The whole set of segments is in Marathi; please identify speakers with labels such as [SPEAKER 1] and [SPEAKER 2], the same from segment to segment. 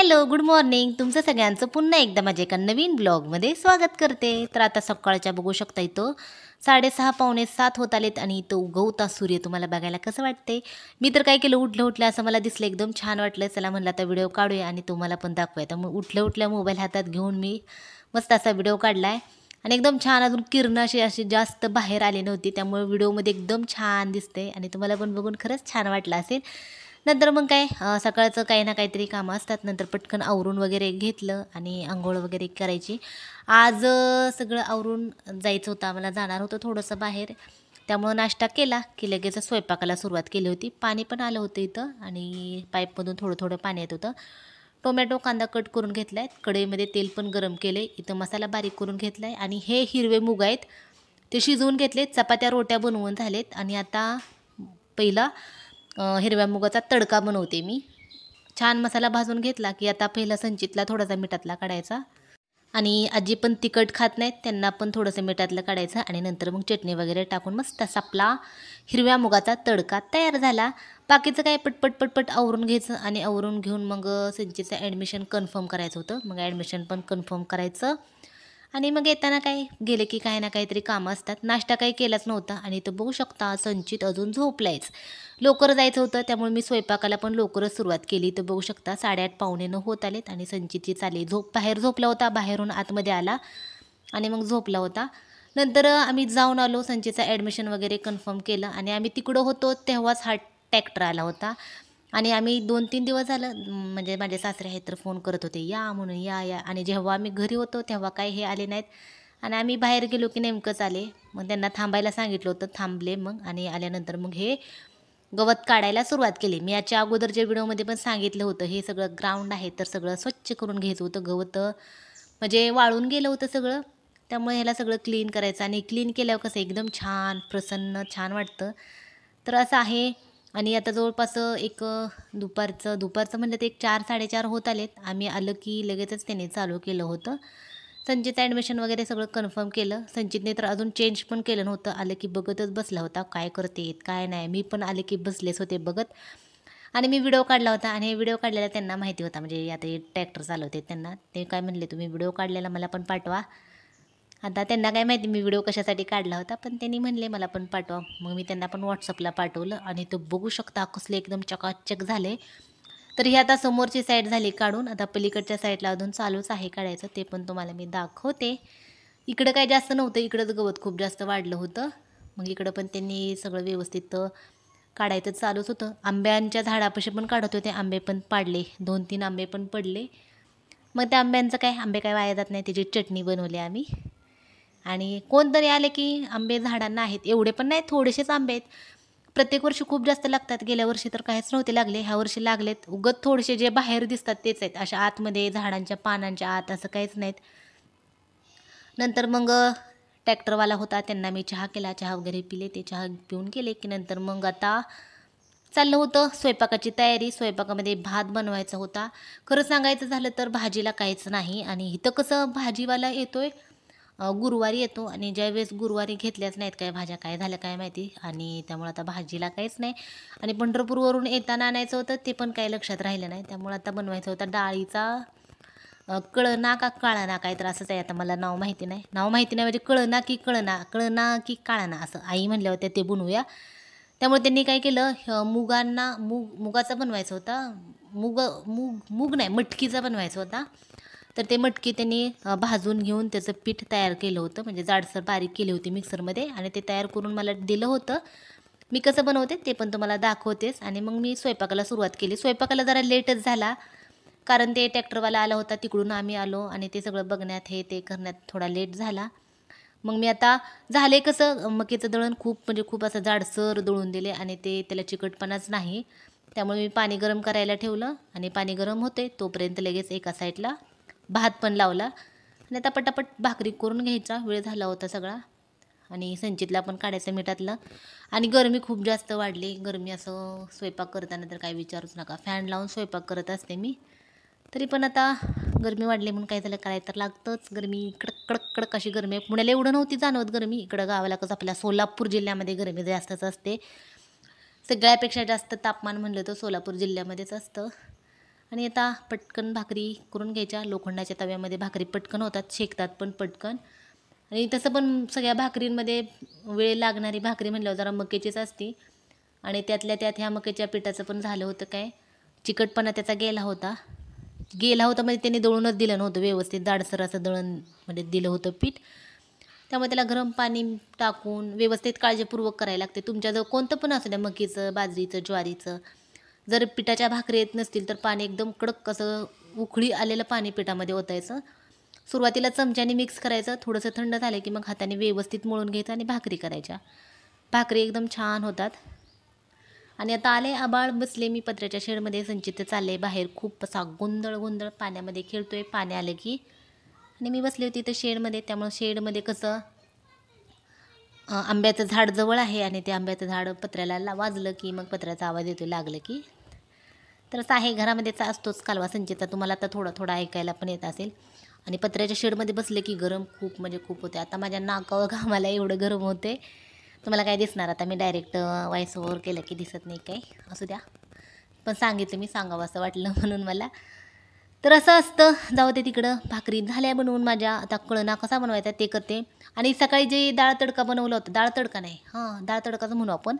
[SPEAKER 1] Hello, good morning. तुमचं सगळ्यांचं पुन्हा एकदा माझ्या एका नवीन ब्लॉगमध्ये स्वागत करते. तर आता सकाळच्या बघू शकता इथं 6:30 पावणे 7 होत आलेत आणि इथं उगवता सूर्य तुम्हाला बघायला कसं वाटते. मी तर काय केलं, उठलं असं मला दिसलं, एकदम छान वाटलं. चला म्हणलं आता व्हिडिओ काढूया आणि तुम्हाला पण दाखवूया. तर मग उठल्या मोबाईल हातात घेऊन मी मस्त असा व्हिडिओ काढला आणि एकदम छान. अजून किरणं अशी जास्त बाहेर आली नव्हती, त्यामुळे व्हिडिओमध्ये एकदम छान दिसते आणि तुम्हाला पण बघून खरंच छान वाटलं असेल. नंतर मग काय सकाळचं काही ना काहीतरी कामं असतात. नंतर पटकन आवरून वगैरे घेतलं आणि अंघोळ वगैरे करायची. आज सगळं आवरून जायचं होतं, आम्हाला जाणार होतं थोडंसं बाहेर. त्यामुळं नाश्ता केला की लगेच स्वयंपाकाला सुरुवात केली होती. पाणी पण आलं होतं इथं आणि पाईपमधून थोडं थोडं पाणी येत होतं. टोमॅटो कांदा कट करून घेतला आहे, कढईमध्ये तेल पण गरम केलं आहे, इथं मसाला बारीक करून घेतला आहे आणि हे हिरवे मूग आहेत ते शिजवून घेतले. चपात्या रोट्या बनवून झालेत आणि आता पहिला हिरव्या मुगाचा तडका बनवते मी. छान मसाला भाजून घेतला की आता पहिला संचितला थोडासा मिठातला काढायचा आणि आजी पण तिखट खात नाहीत, त्यांना पण थोडंसं मिठातलं काढायचं आणि नंतर मग चटणी वगैरे टाकून मस्त असा आपला हिरव्या मुगाचा तडका तयार झाला. बाकीचं काय पटपट आवरून घ्यायचं आणि आवरून घेऊन मग संचितचं ॲडमिशन कन्फर्म करायचं होतं. मग ॲडमिशन पण कन्फर्म करायचं आणि मग येताना काय गेले की काही ना काहीतरी कामं असतात. नाश्ता काही केलाच नव्हता आणि इथं बघू शकता संचित अजून झोपलायच. लवकर जायचं होतं त्यामुळे मी स्वयंपाकाला पण लवकरच सुरुवात केली. तर बघू शकता 8:30 पावणे 9 होत आलेत आणि संचितची चाली झोप. बाहेर झोपला होता, बाहेरून आतमध्ये आला आणि मग झोपला होता. नंतर आम्ही जाऊन आलो, संचितचं ॲडमिशन वगैरे कन्फर्म केलं आणि आम्ही तिकडं होतो तेव्हाच हा ट्रॅक्टर आला होता आणि आम्ही 2-3 दिवस झालं म्हणजे माझे सासरे आहेत तर फोन करत होते या म्हणून, या आणि जेव्हा आम्ही घरी होतो तेव्हा काय हे आले नाहीत आणि आम्ही बाहेर गेलो की नेमकंच आले. मग त्यांना थांबायला सांगितलं होतं, थांबले मग आणि आल्यानंतर मग हे गवत काढायला सुरुवात केली. मी याच्या अगोदरच्या व्हिडिओमध्ये पण सांगितलं होतं हे सगळं ग्राउंड आहे तर सगळं स्वच्छ करून घ्यायचं होतं. गवत म्हणजे वाळून गेलं होतं सगळं, त्यामुळे ह्याला सगळं क्लीन करायचं आणि क्लीन केल्यावर कसं एकदम छान प्रसन्न छान वाटतं. तर असं आहे आणि आता जवळपास एक दुपारचं म्हणलं तर एक 4-4:30 होत आलेत. आम्ही आलं की लगेचच त्याने चालू केलं होतं. संचितचं ॲडमिशन वगैरे सगळं कन्फर्म केलं. संचितने तर अजून चेंज पण केलं नव्हतं. आलं की बघतच बसला होता काय करतेत काय नाही. मी पण आले की बसलेच होते बघत आणि मी व्हिडिओ काढला होता आणि व्हिडिओ काढलेला त्यांना माहिती होता. म्हणजे आता हे ट्रॅक्टर चालवते त्यांना, ते काय म्हणले तुम्ही व्हिडिओ काढलेला मला पण पाठवा. आता त्यांना काय माहिती मी व्हिडिओ कशासाठी काढला होता, पण त्यांनी म्हणले मला पण पाठवा. मग मी त्यांना पण व्हॉट्सअपला पाठवलं आणि तो बघू शकता कसले एकदम चकाचक झाले. तर ही आता समोरची साईड झाली काढून, आता पलीकडच्या साईडला अजून चालूच आहे काढायचं, ते पण तुम्हाला मी दाखवते. इकडं काय जास्त नव्हतं, इकडंच गवत खूप जास्त वाढलं होतं. मग इकडं पण त्यांनी सगळं व्यवस्थित काढायचं चालूच होतं. आंब्यांच्या झाडापाशी पण काढत होते, आंबे पण पाडले, 2-3 आंबे पण पडले. मग त्या आंब्यांचं काय, आंबे काय वाया जात नाही, त्याची चटणी बनवली आम्ही. आणि कोणतरी आले की आंबे झाडांना आहेत, एवढे पण नाही, थोडेसेच आंबे आहेत. प्रत्येक वर्षी खूप जास्त लागतात. गेल्या वर्षी तर काहीच नव्हते लागले, ह्या वर्षी लागलेत. उगत थोडेसे जे बाहेर दिसतात तेच आहेत, अशा आतमध्ये झाडांच्या पानांच्या आत असं काहीच नाहीत. नंतर मग ट्रॅक्टरवाला होता, त्यांना मी चहा केला, चहा वगैरे पिले. ते चहा पिऊन गेले की नंतर मग आता चाललं होतं स्वयंपाकाची तयारी. स्वयंपाकामध्ये भात बनवायचा होता. खरं सांगायचं झालं तर भाजीला काहीच नाही आणि इथं कसं भाजीवाला येतोय गुरुवारी येतो आणि ज्यावेळेस गुरुवारी घेतल्याच नाहीत काय भाज्या, काय झालं काय माहिती, आणि त्यामुळे आता भाजीला काहीच नाही. आणि पंढरपूरवरून येताना आणायचं होतं, ते पण काही लक्षात राहिलं नाही. त्यामुळे आता बनवायचं होता डाळीचा कळना का काळना काय तर असंच आहे. आता मला नाव माहिती नाही, म्हणजे कळना की काळना असं आई म्हणल्या होत्या ते बनवूया. त्यामुळे त्यांनी काय केलं, मुगाचा बनवायचा होता, मूग मूग मूग नाही मटकीचा बनवायचा होता. तर ते मटकी त्यांनी भाजून घेऊन त्याचं पीठ तयार केलं होतं, म्हणजे जाडसर बारीक केली होती मिक्सरमध्ये आणि ते तयार करून मला दिलं होतं. मी कसं बनवते ते पण तुम्हाला दाखवतेच आणि मग मी स्वयंपाकाला सुरुवात केली. स्वयंपाकाला जरा लेटच झाला कारण ते ट्रॅक्टरवाला आला होता, तिकडून आम्ही आलो आणि ते सगळं बघण्यात हे ते करण्यात थोडा लेट झाला. मग मी आता झाले कसं, मकीचं दळण खूप असं जाडसर दळून दिले आणि त्याला चिकटपणाच नाही. त्यामुळे मी पाणी गरम करायला ठेवलं आणि पाणी गरम होते तोपर्यंत लगेच एका साईडला भात पण लावला आणि आता पटापट भाकरी करून घ्यायचा. वेळ झाला होता सगळा आणि संचितला पण काढायचं मिठातलं. आणि गरमी खूप जास्त वाढली, गरमी असं स्वयंपाक करताना तर काय विचारूच नका. फॅन लावून स्वयंपाक करत असते मी, तरी पण आता गरमी वाढली म्हणून काय झालं, काय तर लागतंच. गरमी कडक अशी गरमी आहे. पुण्याला एवढं नव्हती जाणवत गरमी, इकडं गावाला कसं आपल्या सोलापूर जिल्ह्यामध्ये गरमी जास्तच असते. सगळ्यापेक्षा जास्त तापमान म्हणलं तर सोलापूर जिल्ह्यामध्येच असतं आणि आता पटकन भाकरी करून घ्यायच्या. लोखंडाच्या तव्यामध्ये भाकरी पटकन होतात, शेकतात पण पटकन. आणि तसं पण सगळ्या भाकरींमध्ये वेळ लागणारी भाकरी म्हटल्यावर जरा मक्याचीच असते. आणि त्यातल्या त्यात ह्या मक्याच्या पिठाचं पण झालं होतं काय, चिकटपणा त्याचा गेला होता म्हणजे त्यांनी दळूनच दिलं नव्हतं व्यवस्थित, जाडसर असं दळण म्हणजे दिलं होतं पीठ. त्यामुळे त्याला गरम पाणी टाकून व्यवस्थित काळजीपूर्वक करायला लागते. तुमच्याजवळ कोणतं पण असू द्या, मकीचं, बाजरीचं, ज्वारीचं, जर पिठाच्या भाकरी येत नसतील तर पाणी एकदम कडक असं उकळी आलेलं पाणी पिठामध्ये ओतायचं. सुरुवातीला चमच्याने मिक्स करायचं, थोडंसं थंड झालं की मग हाताने व्यवस्थित मळून घ्यायचं आणि भाकरी करायच्या. भाकरी एकदम छान होतात. आणि आता आले आबाळ, बसले मी पत्र्याच्या शेडमध्ये. संचित चालले बाहेर, खूप असा गोंधळ पाण्यामध्ये खेळतोय. पाणी आलं की आणि मी बसली होती तर शेडमध्ये. त्यामुळं शेडमध्ये कसं आंब्याचं झाड जवळ आहे आणि ते आंब्याचं झाड पत्र्याला वाजलं की मग पत्र्याचा आवाज येतो लागलं की. तर असं आहे, घरामध्येच असतोच कालवा संचितचा. तुम्हाला आता थोडा ऐकायला पण येत असेल. आणि पत्र्याच्या शेडमध्ये बसले की गरम खूप म्हणजे खूप होते. आता माझ्या नाकावर घामाला एवढं गरम होते. तुम्हाला काय दिसणार, आता मी डायरेक्ट व्हॉइस ओव्हर केलं की दिसत नाही काय, असू द्या. पण सांगितलं मी, सांगावं असं वाटलं म्हणून मला. तर असं असतं, जाऊ दे तिकडं. भाकरी झाल्या बनवून माझ्या. आता कळना कसा बनवायचा ते करते. आणि सकाळी जे डाळ तडका बनवला होता, डाळ तडका नाही, डाळ तडकाचं म्हणू आपण,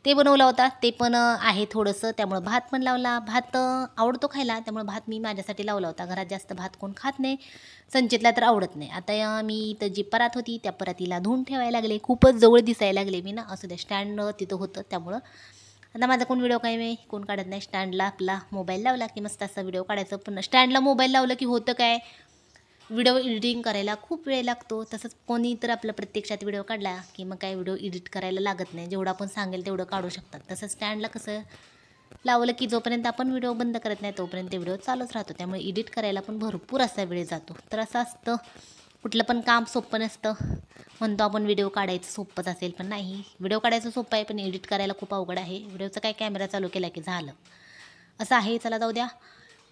[SPEAKER 1] ते बनवला होता. ते पण आहे थोडंसं. त्यामुळं भात पण लावला. भात आवडतो खायला, त्यामुळे भात मी माझ्यासाठी लावला होता. घरात जास्त भात कोण खात नाही, संचितला तर आवडत नाही. आता मी इथं जी परात होती त्या परातीला धुवून ठेवायला लागले. खूपच जवळ दिसायला लागले मी ना, असं त्या स्टँड तिथं होतं त्यामुळं. आता माझा कोण व्हिडिओ काय मी कोण काढत नाही. स्टँडला आपला मोबाईल लावला की मस्त असा व्हिडिओ काढायचं. पण स्टँडला मोबाईल लावलं की होतं काय, व्हिडिओ एडिटिंग करायला खूप वेळ लागतो. तसंच कोणी तर आपलं प्रत्यक्षात व्हिडिओ काढला की मग काय व्हिडिओ एडिट करायला लागत नाही. जेवढं आपण सांगेल तेवढं काढू शकतात. तसं स्टँडला कसं लावलं की जोपर्यंत आपण व्हिडिओ बंद करत नाही तोपर्यंत व्हिडिओ चालूच राहतो. त्यामुळे एडिट करायला पण भरपूर असा वेळ जातो. तर असं असतं, कुठलं पण काम सोपं नसतं. म्हणतो आपण व्हिडिओ काढायचं सोपंच असेल, पण नाही. व्हिडिओ काढायचं सोपं आहे पण एडिट करायला खूप अवघड आहे. व्हिडिओचा काय कॅमेरा चालू केला की झालं, असं आहे. चला जाऊ द्या.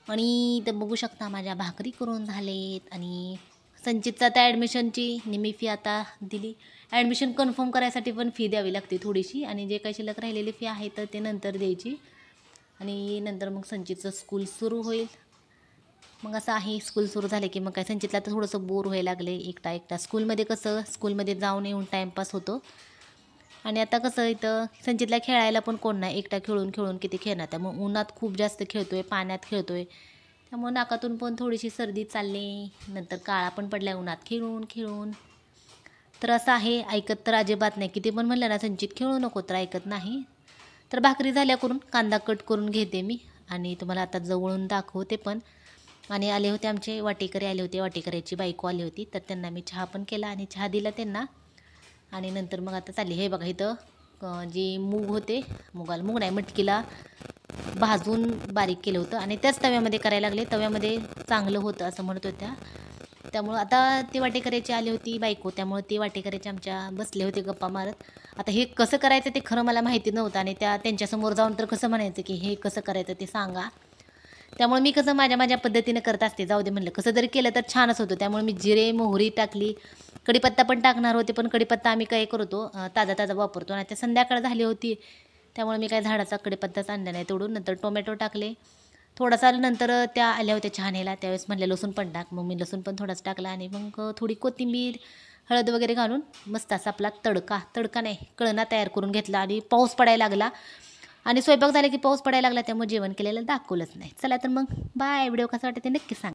[SPEAKER 1] आणि इथं बघू शकता माझ्या भाकरी करून झालेत. आणि संचितचा त्या ॲडमिशनची निम्मी फी आता दिली. ॲडमिशन कन्फर्म करायसाठी पण फी द्यावी लागते थोडीशी, आणि जे काही शिल्लक राहिलेली फी आहे तर ते नंतर द्यायची. आणि नंतर मग संचितचं स्कूल सुरू होईल. मग असं आहे, स्कूल सुरू झाले की मग काय संचितला तर थोडंसं बोर व्हायला लागले एकटा. स्कूलमध्ये कसं, स्कूलमध्ये जाऊन येऊन टाईमपास होतो. आणि आता कसं इथं संचितला खेळायला पण कोण नाही, एकटा खेळून किती खेळणार. त्यामुळे उन्हात खूप जास्त खेळतोय, पाण्यात खेळतोय. त्यामुळे नाकातून पण थोडीशी सर्दी चालली. नंतर काळा पण पडला उन्हात खेळून. तर असं आहे, ऐकत तर अजिबात नाही. किती पण म्हणलं ना संचित खेळू नको तर ऐकत नाही. तर भाकरी झाल्या करून कांदा कट करून घेते मी आणि तुम्हाला आता जवळून दाखवते पण. आणि आले होते आमचे वाटेकरी आले होते, वाटेकऱ्याची बायको आली होती. तर त्यांना मी चहा पण केला आणि चहा दिला त्यांना. आणि नंतर मग आता चालली. हे बघा इथं जे मूग होते, मूग नाही, मटकीला भाजून बारीक केलं होतं आणि त्याच तव्यामध्ये करायला लागले. तव्यामध्ये चांगलं होतं असं म्हणत होत्या. त्यामुळं आता ते वाटेकऱ्याची आली होती बायको, त्यामुळे ते वाटेकऱ्याच्या आमच्या बसले होते गप्पा मारत. आता हे कसं करायचं ते खरं मला माहिती नव्हतं आणि त्यांच्यासमोर जाऊन तर कसं म्हणायचं की हे कसं करायचं ते सांगा. त्यामुळे मी कसं माझ्या पद्धतीनं करत असते. जाऊ दे म्हणलं, कसं जरी केलं तर छानच होतं. त्यामुळे मी जिरे मोहरी टाकली, कढीपत्ता पण टाकणार होते, पण कढीपत्ता आम्ही काय करतो ताजा वापरतो. आणि आता संध्याकाळ झाली होती त्यामुळे मी काय झाडाचा कढीपत्ताच आणला नाही तोडून. नंतर टोमॅटो टाकले थोडासा. नंतर त्या आल्या होत्या छान त्यावेळेस म्हणल्या लसूण पण टाक, मग मी लसूण पण थोडासा टाकला. आणि मग थोडी कोथिंबीर हळद वगैरे घालून मस्त असा आपला तडका नाही कळना तयार करून घेतला. आणि पाऊस पडायला लागला आणि स्वयंपाक झाला की पाऊस पडायला लागला, त्यामुळे जेवण केलेलं दाखवलंच नाही. चला तर मग बाय. व्हिडिओ कसा वाटते ते नक्की सांगा.